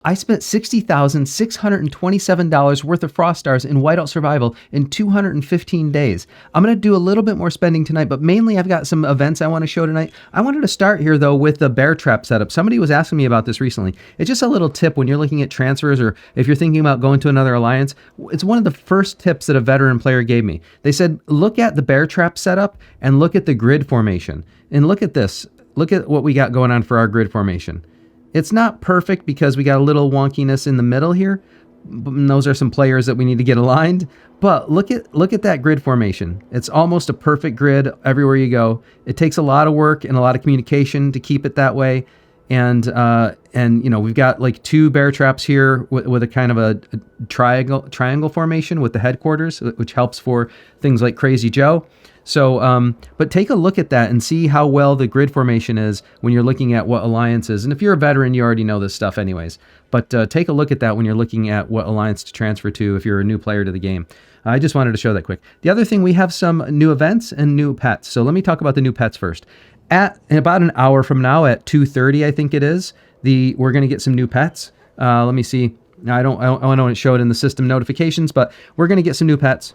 I spent $60,627 worth of Frost Stars in Whiteout Survival in 215 days. I'm going to do a little bit more spending tonight, but mainly I've got some events I want to show tonight. I wanted to start here, though, with the bear trap setup. Somebody was asking me about this recently. It's just a little tip when you're looking at transfers or if you're thinking about going to another alliance. It's one of the first tips that a veteran player gave me. They said, look at the bear trap setup and look at the grid formation. And look at this. Look at what we got going on for our grid formation. It's not perfect because we got a little wonkiness in the middle here. Those are some players that we need to get aligned. But look at that grid formation. It's almost a perfect grid everywhere you go. It takes a lot of work and a lot of communication to keep it that way. And you know, we've got like 2 bear traps here with a kind of a triangle formation with the headquarters, which helps for things like Crazy Joe. So, but take a look at that and see how well the grid formation is when you're looking at what alliances. And if you're a veteran, you already know this stuff anyways. But take a look at that when you're looking at what alliance to transfer to if you're a new player to the game. I just wanted to show that quick. The other thing, we have some new events and new pets. So let me talk about the new pets first. In about an hour from now at 2:30, I think it is, we're going to get some new pets. Let me see. I don't want to show it in the system notifications, but we're going to get some new pets.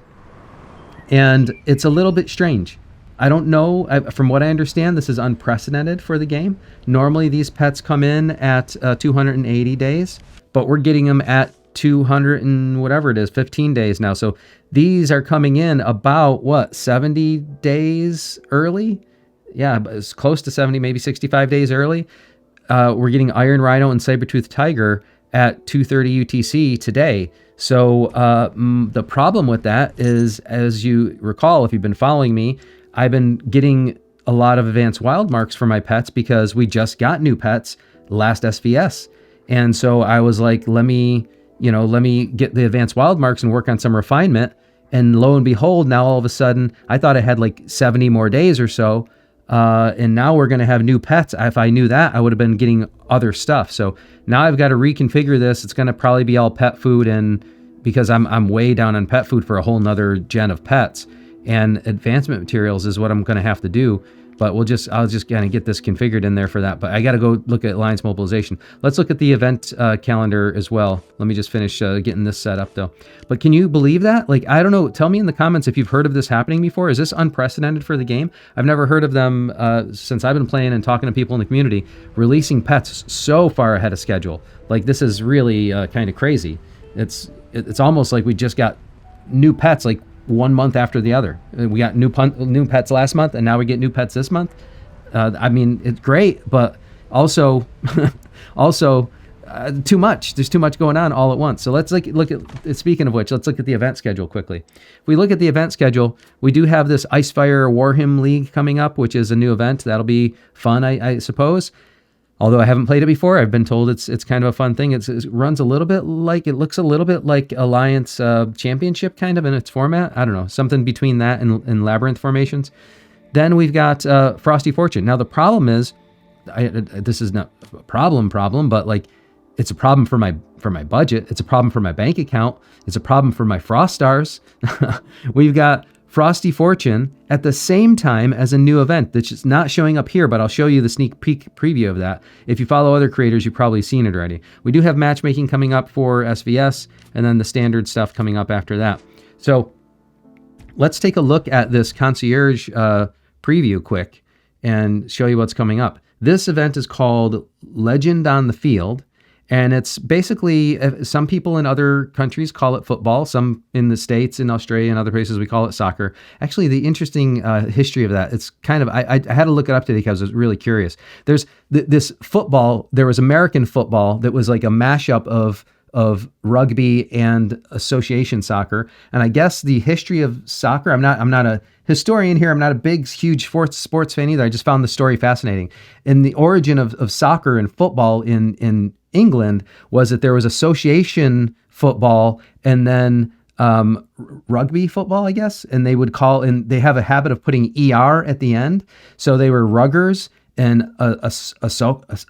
And it's a little bit strange. I don't know. From what I understand, this is unprecedented for the game. Normally, these pets come in at 280 days, but we're getting them at 200 and whatever it is, 15 days now. So these are coming in about, 70 days early? Yeah, it's close to 70, maybe 65 days early. We're getting Iron Rhino and Saber-Tooth Tiger at 2:30 UTC today. So the problem with that is, as you recall, if you've been following me, I've been getting a lot of advanced wild marks for my pets because we just got new pets last SVS. And so I was like, let me get the advanced wild marks and work on some refinement. And lo and behold, now all of a sudden, I thought I had like 70 more days or so. And now we're going to have new pets. If I knew that, I would have been getting other stuff. So now I've got to reconfigure this. It's going to probably be all pet food, and because I'm way down on pet food for a whole nother gen of pets, and advancement materials is what I'm going to have to do. But I'll just kind of get this configured in there for that. But I got to go look at Alliance Mobilization. Let's look at the event calendar as well. Let me just finish getting this set up though. But can you believe that? Like, I don't know. Tell me in the comments if you've heard of this happening before. Is this unprecedented for the game? I've never heard of them since I've been playing and talking to people in the community, releasing pets so far ahead of schedule. Like, this is really kind of crazy. It's almost like we just got new pets like 1 month after the other. We got new pets last month, and now we get new pets this month. I mean, it's great, but also too much. There's too much going on all at once. So let's look at. Speaking of which, let's look at the event schedule quickly. If we look at the event schedule, we do have this Icefire Warhymn League coming up, which is a new event. That'll be fun, I suppose. Although I haven't played it before, I've been told it's kind of a fun thing. It looks a little bit like Alliance Championship kind of in its format. I don't know, something between that and Labyrinth formations. Then we've got Frosty Fortune. Now the problem is, this is not a problem, but like, it's a problem for my budget. It's a problem for my bank account. It's a problem for my Frost Stars. We've got Frosty Fortune at the same time as a new event that's just not showing up here, but I'll show you the sneak peek preview of that. If you follow other creators, you've probably seen it already. We do have matchmaking coming up for SVS, and then the standard stuff coming up after that. So let's take a look at this concierge preview quick and show you what's coming up. This event is called Legend on the Field. And it's basically, some people in other countries call it football. Some in the States, in Australia, and other places, we call it soccer. Actually, the interesting history of that, it's kind of, I had to look it up today because I was really curious. There's this football, there was American football that was like a mashup of rugby and association soccer. And I guess the history of soccer, I'm not a historian here. I'm not a big, huge sports fan either. I just found the story fascinating. And the origin of soccer and football in England was that there was association football and then rugby football, I guess. And they would they have a habit of putting ER at the end. So they were ruggers, and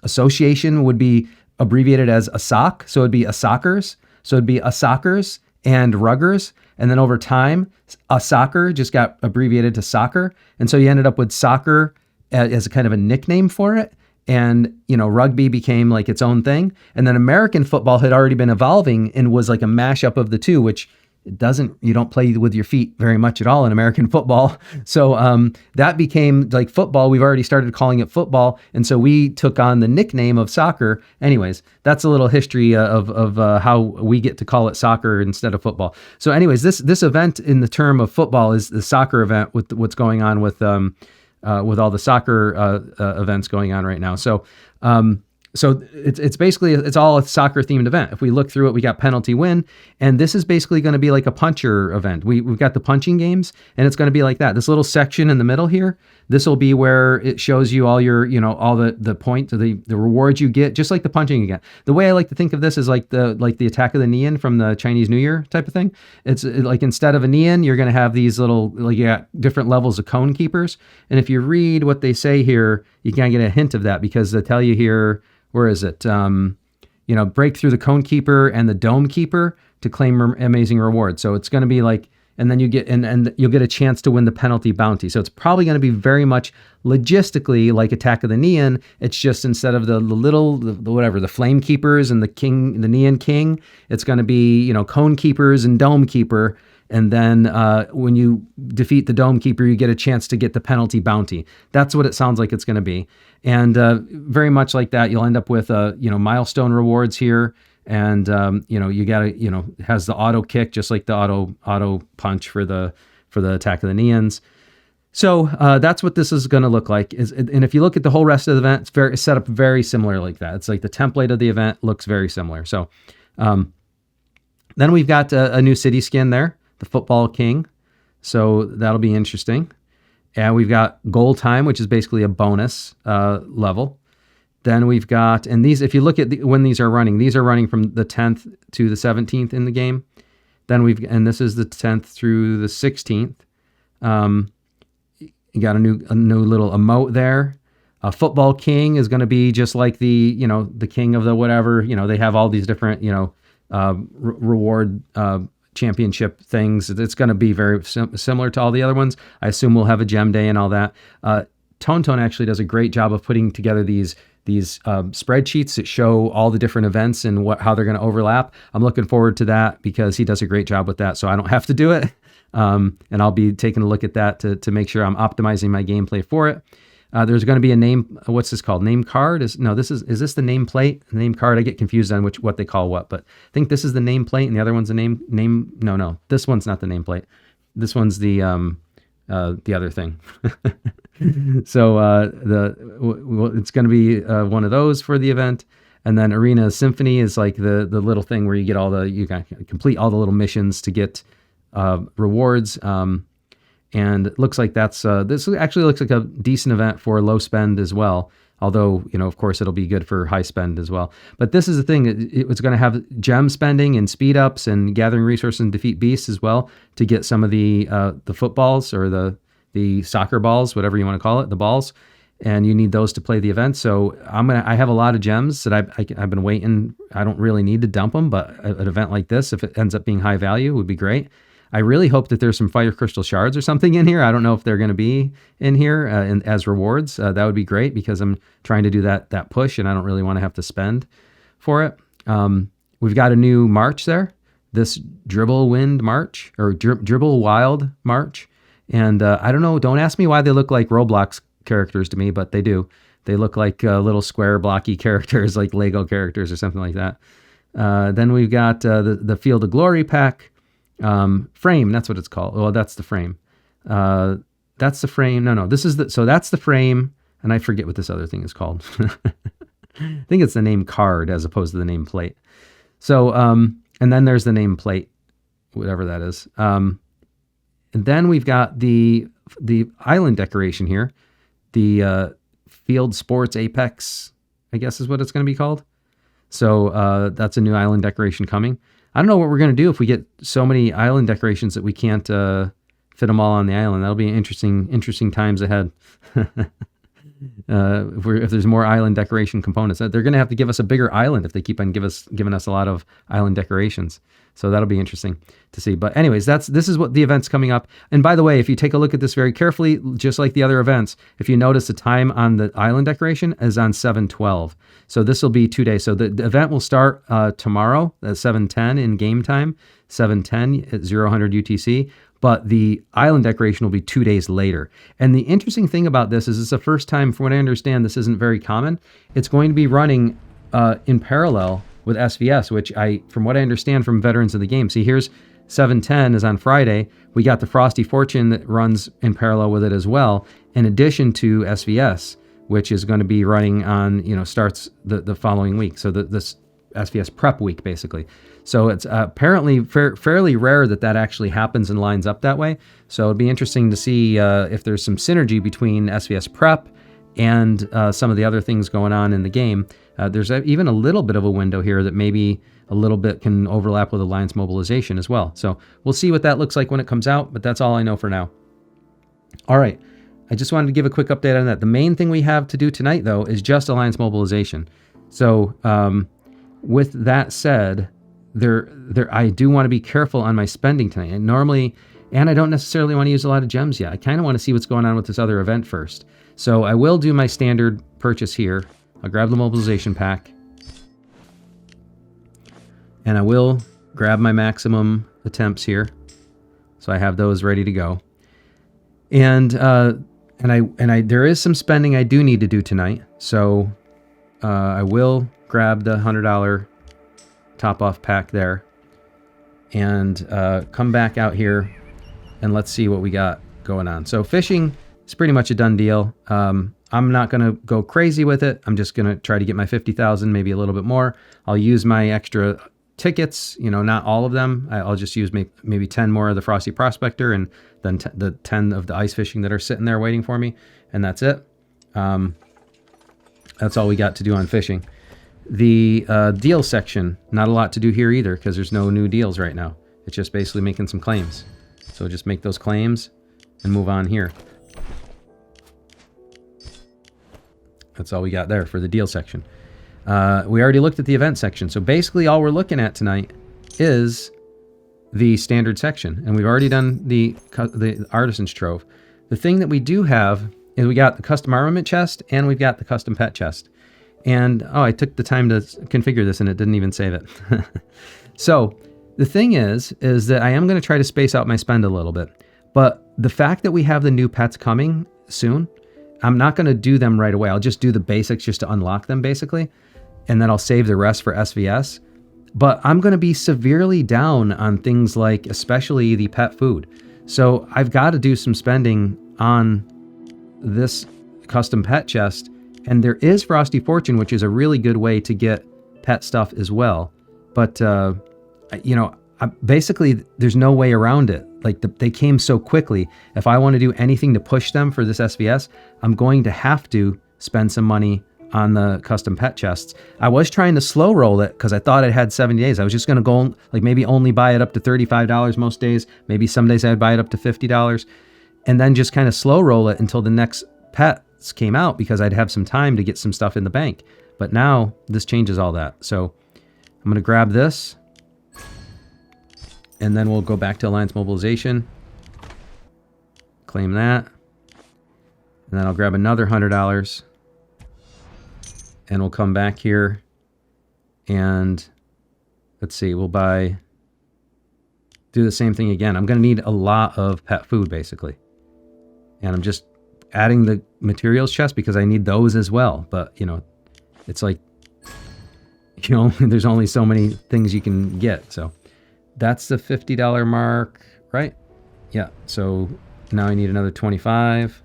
association would be abbreviated as a sock. So it'd be a soccers. So it'd be a soccers and ruggers. And then over time, a soccer just got abbreviated to soccer. And so you ended up with soccer as a kind of a nickname for it. and rugby became like its own thing, and then American football had already been evolving and was like a mashup of the two, which you don't play with your feet very much at all in American football. So that became like football. We've already started calling it football, and so we took on the nickname of soccer. Anyways, that's a little history of how we get to call it soccer instead of football. So anyways, this event in the term of football is the soccer event with what's going on with all the soccer events going on right now. So it's basically, it's all a soccer themed event. If we look through it, we got penalty win, and this is basically going to be like a puncher event. We've got the punching games, and it's going to be like that. This little section in the middle here, this will be where it shows you all your, all the points, the rewards you get, just like the punching again. The way I like to think of this is like the attack of the Neon from the Chinese New Year type of thing. It's like instead of a Neon, you're going to have these little, like, you got different levels of cone keepers. And if you read what they say here, you can get a hint of that, because they tell you here, where is it? Break through the cone keeper and the dome keeper to claim amazing rewards. So it's going to be like, and then you get, and you'll get a chance to win the penalty bounty. So it's probably going to be very much logistically like Attack of the Neon. It's just instead of the the flame keepers and the Neon King, it's going to be, cone keepers and dome keeper. And then when you defeat the dome keeper, you get a chance to get the penalty bounty. That's what it sounds like it's going to be. And very much like that, you'll end up with milestone rewards here. And you got to, it has the auto kick, just like the auto punch for the Attack of the Neons. So that's what this is going to look like. And if you look at the whole rest of the event, it's set up very similar like that. It's like the template of the event looks very similar. So then we've got a new city skin there, the Football King. So that'll be interesting. And we've got goal time, which is basically a bonus level. Then we've got, and these, if you look at when these are running from the 10th to the 17th in the game. Then and this is the 10th through the 16th. You got a new little emote there. A Football King is going to be just like the king of the whatever. They have all these different, reward championship things. It's going to be very similar to all the other ones. I assume we'll have a gem day and all that. Tone actually does a great job of putting together these spreadsheets that show all the different events and how they're going to overlap. I'm looking forward to that because he does a great job with that, so I don't have to do it. And I'll be taking a look at that to make sure I'm optimizing my gameplay for it. There's going to be a name. What's this called? Name card? Is this the name plate? The name card? I get confused on what they call what, but I think this is the name plate and the other one's the name. No. This one's not the name plate. This one's the other thing. So it's going to be one of those for the event. And then Arena Symphony is like the little thing where you get you can complete all the little missions to get rewards. And it looks like this actually looks like a decent event for low spend as well. Although, of course, it'll be good for high spend as well. But this is the thing. It's going to have gem spending and speed ups and gathering resources and defeat beasts as well to get some of the footballs or the soccer balls, whatever you want to call it, the balls. And you need those to play the event. So I have a lot of gems that I've been waiting. I don't really need to dump them, but an event like this, if it ends up being high value, would be great. I really hope that there's some Fire Crystal Shards or something in here. I don't know if they're going to be in here as rewards. That would be great because I'm trying to do that push and I don't really want to have to spend for it. We've got a new march there, this Dribble Wind March or Dribble Wild March. And I don't know, don't ask me why they look like Roblox characters to me, but they do. They look like little square blocky characters, like Lego characters or something like that. Then we've got the Field of Glory pack. Frame, that's what it's called. Well, that's the frame. That's the frame. No, so that's the frame, and I forget what this other thing is called. I think it's the name card as opposed to the name plate. So, and then there's the name plate, whatever that is. And then we've got the island decoration here, the Field Sports Apex, I guess is what it's going to be called. So that's a new island decoration coming. I don't know what we're going to do if we get so many island decorations that we can't fit them all on the island. That'll be interesting times ahead. if there's more island decoration components. They're going to have to give us a bigger island if they keep on giving us a lot of island decorations. So that'll be interesting to see. But anyways, this is what the event's coming up. And by the way, if you take a look at this very carefully, just like the other events, if you notice the time on the island decoration is on 7/12. So this will be 2 days. So the event will start tomorrow at 7:10 in game time, 7:10 at 0000 UTC. But the island decoration will be 2 days later. And the interesting thing about this is it's the first time, from what I understand, this isn't very common. It's going to be running in parallel with SVS, which from what I understand from veterans of the game. See, here's 7:10 is on Friday. We got the Frosty Fortune that runs in parallel with it as well, in addition to SVS, which is going to be running on, starts the following week. So this SVS prep week, basically. So it's apparently fairly rare that actually happens and lines up that way. So it'd be interesting to see if there's some synergy between SVS prep and some of the other things going on in the game. There's even a little bit of a window here that maybe a little bit can overlap with Alliance Mobilization as well. So we'll see what that looks like when it comes out, but that's all I know for now. All right. I just wanted to give a quick update on that. The main thing we have to do tonight, though, is just Alliance Mobilization. So with that said, I do want to be careful on my spending tonight. And I don't necessarily want to use a lot of gems yet. I kind of want to see what's going on with this other event first. So I will do my standard purchase here. I'll grab the mobilization pack. And I will grab my maximum attempts here. So I have those ready to go. And there is some spending I do need to do tonight. So I will grab the $100 top off pack there and come back out here and let's see what we got going on. So fishing is pretty much a done deal. I'm not going to go crazy with it. I'm just going to try to get my 50,000, maybe a little bit more. I'll use my extra tickets, not all of them. I'll just use maybe 10 more of the Frosty Prospector and then the 10 of the ice fishing that are sitting there waiting for me. And that's it. That's all we got to do on fishing. The deal section, not a lot to do here either because there's no new deals right now. It's just basically making some claims. So just make those claims and move on here. That's all we got there for the deal section. We already looked at the event section. So basically all we're looking at tonight is the standard section. And we've already done the Artisan's Trove. The thing that we do have is we got the custom armament chest and we've got the custom pet chest. And, I took the time to configure this and it didn't even save it. So the thing is that I am going to try to space out my spend a little bit. But the fact that we have the new pets coming soon, I'm not going to do them right away. I'll just do the basics just to unlock them, basically. And then I'll save the rest for SVS. But I'm going to be severely down on things like, especially the pet food. So I've got to do some spending on this custom pet chest. And there is Frosty Fortune, which is a really good way to get pet stuff as well. But, basically, there's no way around it. Like, they came so quickly. If I want to do anything to push them for this SVS, I'm going to have to spend some money on the custom pet chests. I was trying to slow roll it because I thought it had 70 days. I was just going to go, maybe only buy it up to $35 most days. Maybe some days I'd buy it up to $50. And then just kind of slow roll it until the next pets came out because I'd have some time to get some stuff in the bank. But now this changes all that. So I'm going to grab this. And then we'll go back to Alliance Mobilization. Claim that. And then I'll grab another $100. And we'll come back here. And let's see, we'll do the same thing again. I'm going to need a lot of pet food, basically. And I'm just adding the materials chest because I need those as well. But, it's like, there's only so many things you can get. So that's the $50 mark, right? Yeah. So now I need another 25.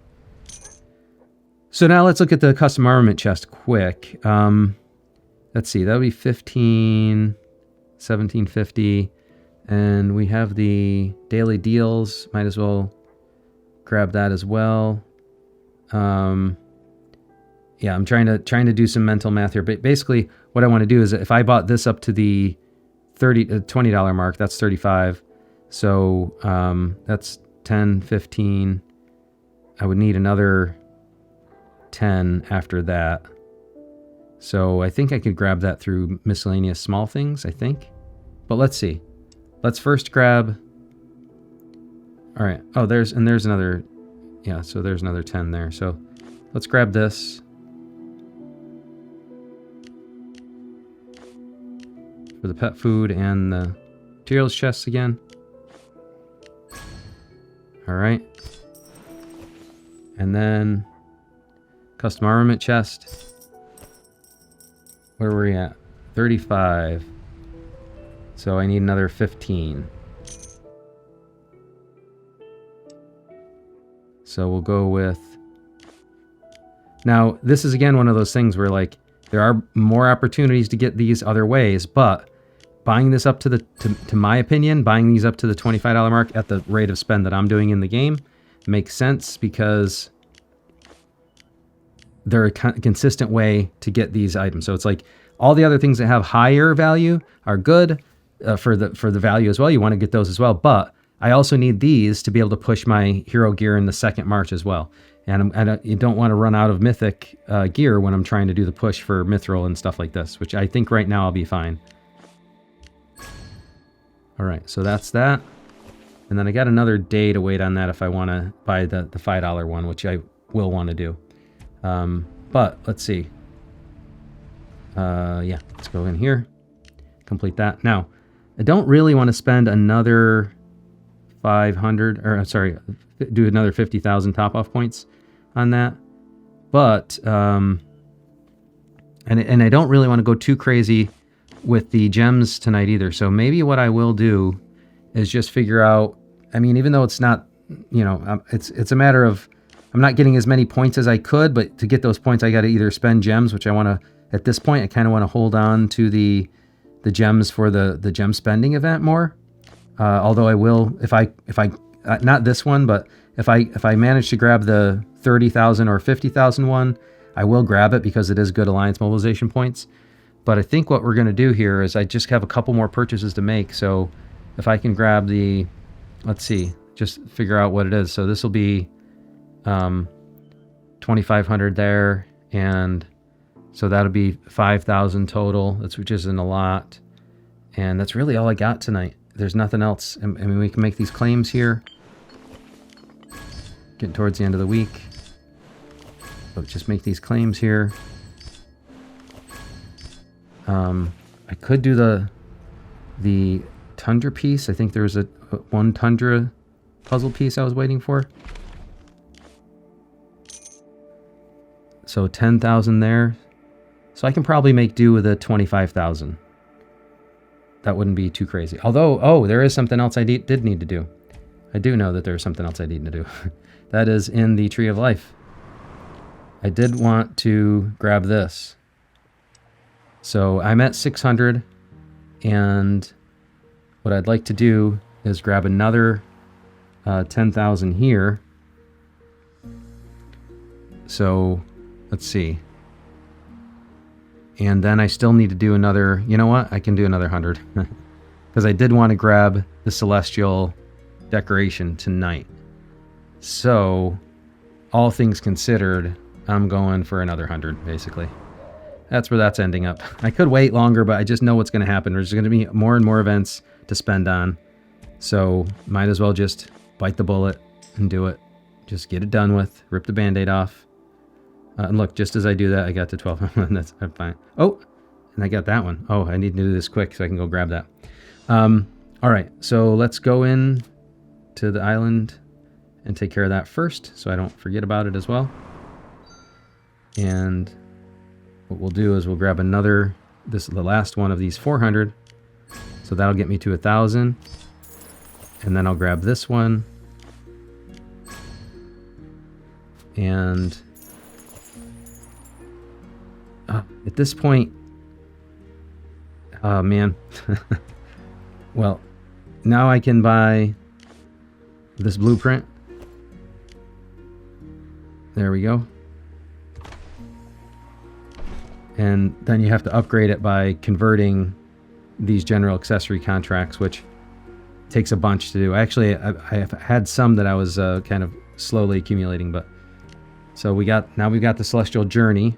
So now let's look at the custom armament chest quick. Let's see, that'll be 15, 1750. And we have the daily deals. Might as well grab that as well. Yeah, I'm trying to do some mental math here. But basically what I want to do is if I bought this up to the $20 mark, that's 35. So that's 10, 15. I would need another 10 after that. So I think I could grab that through miscellaneous small things, I think. But let's see. Let's first grab... All right. Oh, there's another... Yeah, so there's another 10 there. So let's grab this. For the pet food and the materials chests again. All right. And then custom armament chest. Where were we at? 35. So I need another 15. So we'll go with... Now, this is again one of those things where like there are more opportunities to get these other ways, but buying this up to the, to my opinion, buying these up to the $25 mark at the rate of spend that I'm doing in the game makes sense because they're a consistent way to get these items. So it's like all the other things that have higher value are good for the value as well. You want to get those as well, but I also need these to be able to push my hero gear in the second march as well. And you don't want to run out of mythic gear when I'm trying to do the push for mithril and stuff like this, which I think right now I'll be fine. All right, so that's that. And then I got another day to wait on that if I want to buy the $5 one, which I will want to do. But let's see. Yeah, let's go in here, complete that. Now, I don't really want to spend another 500, or sorry, do another 50,000 top-off points on that. But, and I don't really want to go too crazy with the gems tonight either. So maybe what I will do is just figure out, I mean, even though it's not, you know, it's a matter of, I'm not getting as many points as I could, but to get those points, I got to either spend gems, which I want to, at this point, I kind of want to hold on to the gems for the gem spending event more. Although I will, if I not this one, but if I manage to grab the 30,000 or 50,000 one, I will grab it because it is good alliance mobilization points. But I think what we're going to do here is I just have a couple more purchases to make. So if I can grab the, let's see, just figure out what it is. So this will be 2,500 there. And so that'll be 5,000 total, which isn't a lot. And that's really all I got tonight. There's nothing else. I mean, we can make these claims here. Getting towards the end of the week. So just make these claims here. I could do the Tundra piece. I think there was one Tundra puzzle piece I was waiting for. So 10,000 there. So I can probably make do with a 25,000. That wouldn't be too crazy. Although, oh, there is something else I did need to do. I do know that there's something else I need to do. That is in the Tree of Life. I did want to grab this. So I'm at 600, and what I'd like to do is grab another 10,000 here. So let's see. And then I still need to do another, you know what? I can do another 100. Because I did want to grab the Celestial decoration tonight. So, all things considered, I'm going for another 100, basically. That's where that's ending up. I could wait longer, but I just know what's going to happen. There's going to be more and more events to spend on. So, might as well just bite the bullet and do it. Just get it done with. Rip the Band-Aid off. And look, just as I do that, I got to 12. I'm fine. Oh, and I got that one. Oh, I need to do this quick so I can go grab that. All right, so let's go in to the island and take care of that first so I don't forget about it as well. And what we'll do is we'll grab another, this is the last one of these 400. So that'll get me to 1,000. And then I'll grab this one. And at this point, oh man. Well, now I can buy this blueprint. There we go. And then you have to upgrade it by converting these general accessory contracts, which takes a bunch to do. Actually, I have had some that I was kind of slowly accumulating, but So now we've got the Celestial Journey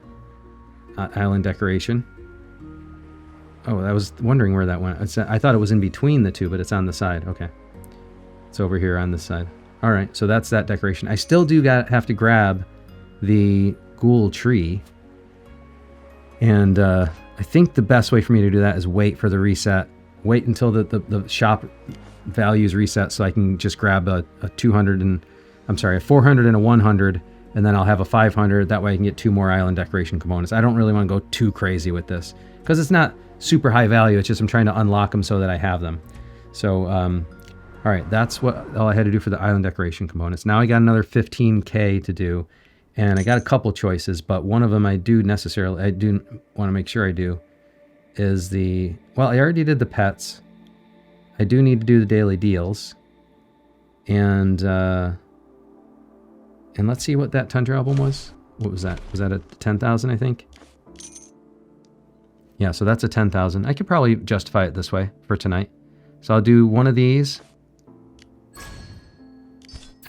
island decoration. Oh, I was wondering where that went. I thought it was in between the two, but it's on the side. Okay. It's over here on this side. All right, so that's that decoration. I still do have to grab the ghoul tree. And I think the best way for me to do that is wait for the reset. Wait until the shop values reset so I can just grab a 400 and a 100, and then I'll have a 500. That way I can get 2 more island decoration components. I don't really want to go too crazy with this because it's not super high value. It's just I'm trying to unlock them so that I have them. So, all right, that's all I had to do for the island decoration components. Now I got another 15K to do, and I got a couple choices, but one of them I do want to make sure I do is well, I already did the pets. I do need to do the daily deals, and let's see what that Tundra album was. What was that? Was that a 10,000, I think? Yeah, so that's a 10,000. I could probably justify it this way for tonight. So I'll do one of these.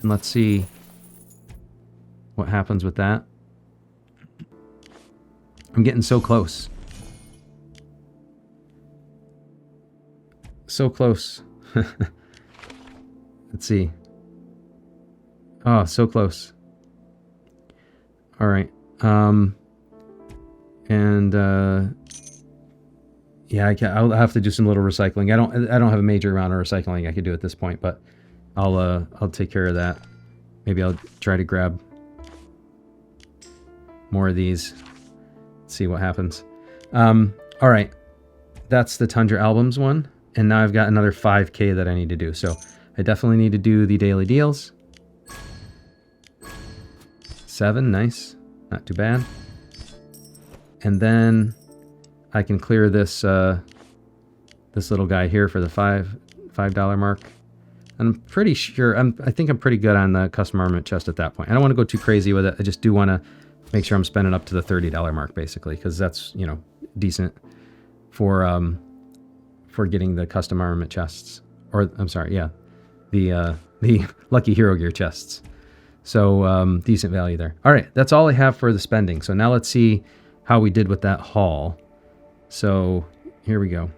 And let's see what happens with that. I'm getting so close. So close. Let's see. Oh, so close. All right. Yeah, I'll have to do some little recycling. I don't have a major amount of recycling I could do at this point, but I'll take care of that. Maybe I'll try to grab more of these. See what happens. All right. That's the Tundra Albums one. And now I've got another 5K that I need to do. So I definitely need to do the daily deals. 7, nice. Not too bad. And then I can clear this this little guy here for the $5 mark. I'm pretty sure, I think I'm pretty good on the custom armament chest at that point. I don't want to go too crazy with it. I just do want to make sure I'm spending up to the $30 mark, basically, because that's, decent for getting the custom armament chests. Or, I'm sorry, yeah, the Lucky Hero Gear chests. So, decent value there. All right, that's all I have for the spending. So now let's see how we did with that haul. So, here we go.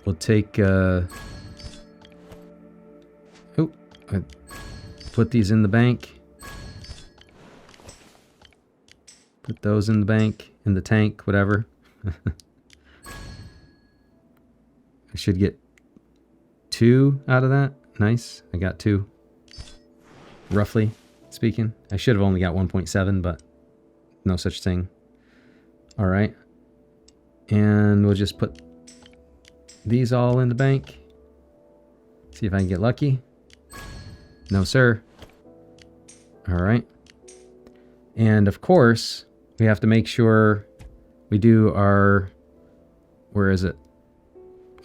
We'll take, I put these in the bank. Put those in the bank, in the tank, whatever. I should get 2 out of that. Nice. I got 2. Roughly speaking. I should have only got 1.7, but no such thing. All right. And we'll just put these all in the bank. See if I can get lucky. No, sir. All right. And of course, we have to make sure we do our, where is it?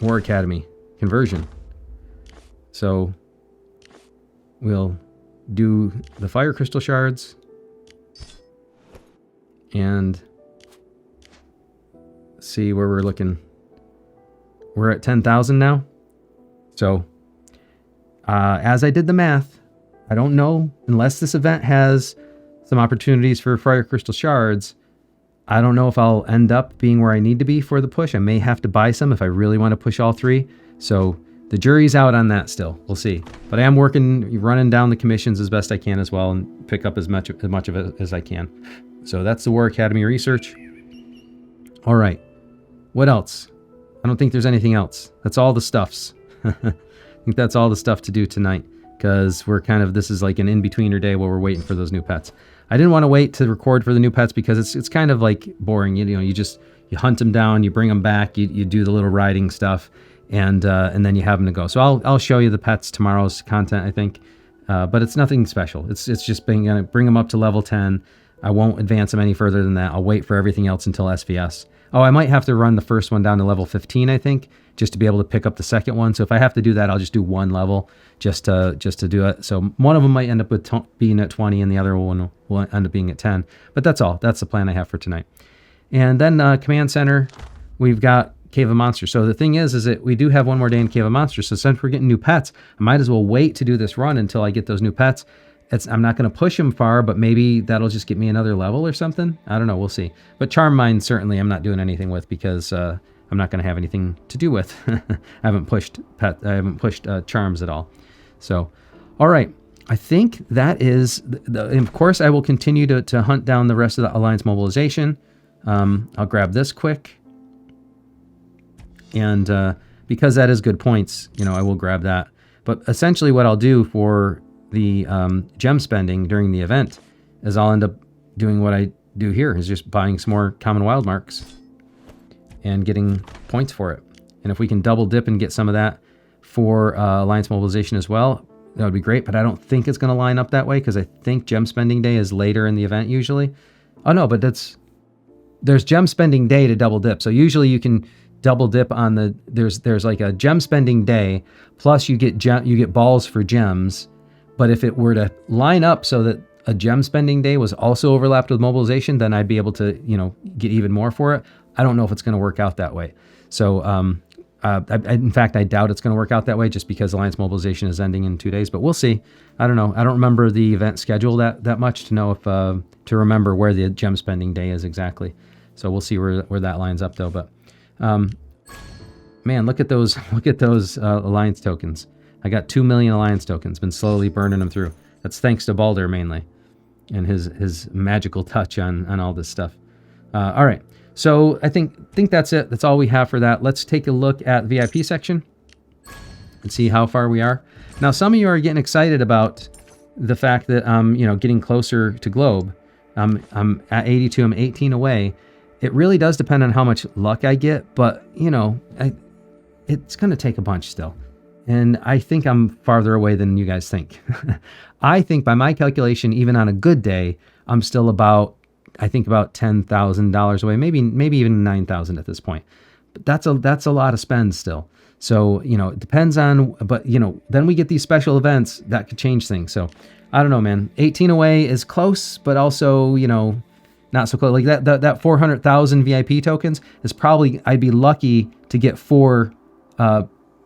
War Academy conversion. So we'll do the fire crystal shards and see where we're looking. We're at 10,000 now. So as I did the math, I don't know, unless this event has some opportunities for fire crystal shards, I don't know if I'll end up being where I need to be for the push. I may have to buy some if I really want to push all 3. So the jury's out on that still. We'll see. But I am running down the commissions as best I can as well and pick up as much of it as I can. So that's the War Academy research. All right. What else? I don't think there's anything else. That's all the stuffs. I think that's all the stuff to do tonight because this is like an in-betweener day while we're waiting for those new pets. I didn't want to wait to record for the new pets because it's kind of like boring. You hunt them down, you bring them back, you do the little riding stuff, and then you have them to go. So I'll show you the pets tomorrow's content, I think, but it's nothing special. It's just gonna bring them up to level 10. I won't advance them any further than that. I'll wait for everything else until SVS. Oh, I might have to run the first one down to level 15, I think, just to be able to pick up the second one. So if I have to do that, I'll just do 1 level just to do it. So one of them might end up with being at 20 and the other one will end up being at 10. But that's all. That's the plan I have for tonight. And then Command Center, we've got Cave of Monsters. So the thing is that we do have one more day in Cave of Monsters. So since we're getting new pets, I might as well wait to do this run until I get those new pets. I'm not going to push them far, but maybe that'll just get me another level or something. I don't know. We'll see. But Charm Mine, certainly I'm not doing anything with because I'm not going to have anything to do with. I haven't pushed charms at all. So, all right. I think that is, of course, I will continue to hunt down the rest of the Alliance Mobilization. I'll grab this quick. And because that is good points, I will grab that. But essentially what I'll do for the gem spending during the event is I'll end up doing what I do here, is just buying some more common wild marks and getting points for it. And if we can double dip and get some of that for Alliance Mobilization as well, that would be great. But I don't think it's going to line up that way because I think gem spending day is later in the event usually. Oh no, but there's gem spending day to double dip. So usually you can double dip on there's like a gem spending day plus you get balls for gems. But if it were to line up so that a gem spending day was also overlapped with mobilization, then I'd be able to, get even more for it. I don't know if it's going to work out that way. So, in fact, I doubt it's going to work out that way just because Alliance Mobilization is ending in 2 days, but we'll see. I don't know. I don't remember the event schedule that much to know if, to remember where the gem spending day is exactly. So we'll see where that lines up though. But, man, look at those Alliance tokens. I got 2 million Alliance tokens, been slowly burning them through. That's thanks to Baldur mainly and his magical touch on all this stuff. All right. So I think that's it. That's all we have for that. Let's take a look at VIP section and see how far we are. Now, some of you are getting excited about the fact that I'm, getting closer to Globe. I'm at 82. I'm 18 away. It really does depend on how much luck I get, but it's going to take a bunch still. And I think I'm farther away than you guys think. I think by my calculation, even on a good day, I'm still about $10,000 away, maybe even 9,000 at this point. But that's a lot of spend still. So, it depends on, but then we get these special events that could change things. So I don't know, man. 18 away is close, but also, not so close. Like that 400,000 VIP tokens is probably, I'd be lucky to get 4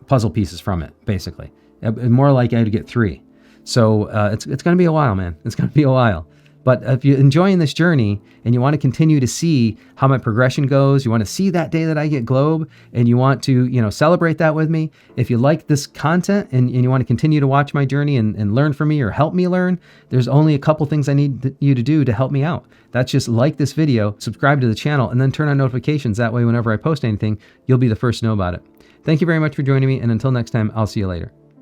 puzzle pieces from it, basically. More like I'd get 3. So it's going to be a while, man. It's going to be a while. But if you're enjoying this journey and you want to continue to see how my progression goes, you want to see that day that I get Globe, and you want to, celebrate that with me. If you like this content and you want to continue to watch my journey and learn from me or help me learn, there's only a couple things I need you to do to help me out. That's just like this video, subscribe to the channel, and then turn on notifications. That way, whenever I post anything, you'll be the first to know about it. Thank you very much for joining me, and until next time, I'll see you later.